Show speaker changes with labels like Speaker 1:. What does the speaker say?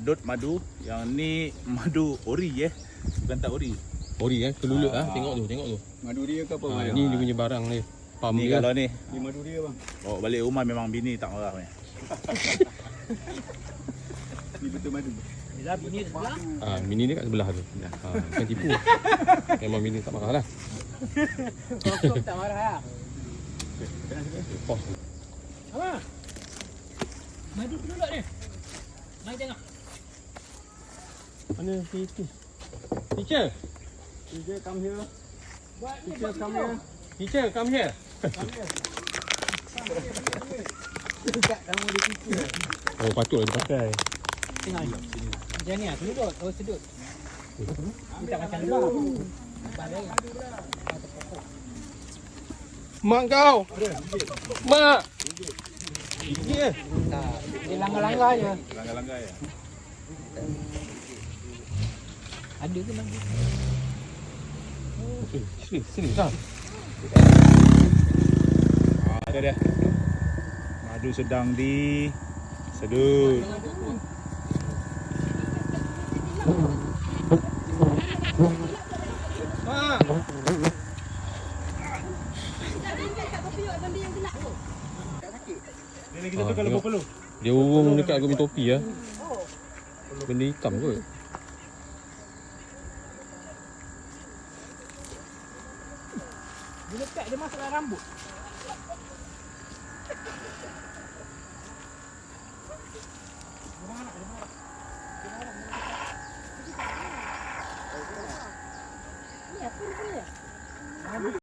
Speaker 1: sedut madu. Yang ni madu ori bukan tak ori.
Speaker 2: Ori keluluk tengok tu.
Speaker 3: Madu dia ke apa?
Speaker 2: Ni dia punya barang ni. Pam
Speaker 1: Ni
Speaker 2: dia.
Speaker 1: kalau ni
Speaker 3: Ni madu dia bang.
Speaker 1: bawa balik rumah memang bini tak marah ni.
Speaker 3: Ni betul madu.
Speaker 4: Bila bini sebelah.
Speaker 2: Mini ni kat sebelah tu. Bukan tipu. Memang mini tak marah lah.
Speaker 4: Kosong tak marah lah.
Speaker 2: Pos.
Speaker 4: Apa? Madu keluluk ni. Mari tengok.
Speaker 2: Mana itu? Teacher.
Speaker 3: Teacher come here.
Speaker 4: Buat ni
Speaker 3: Teacher come here.
Speaker 2: Teacher, come here.
Speaker 4: dekat kamu dia teacher.
Speaker 2: Oh, patutlah dia pakai.
Speaker 4: Tengok ni. Macam ni sedut. Oh sedut. Dia tak macam dulu. Balai.
Speaker 2: Mak kau. Mak. Gigit
Speaker 4: Dia langgar-langgar je.
Speaker 1: Langgar-langgar ya.
Speaker 4: Ada ke madu?
Speaker 2: Sini tak.
Speaker 1: Ada dia. Madu sedang di sedut.
Speaker 2: Mak.
Speaker 1: Dia lagi tu kalau berpeluh.
Speaker 2: Dia urung dekat aku punya topi Benda hitam kot.
Speaker 4: Dia lekat dia masuk dalam rambut. Dia marah.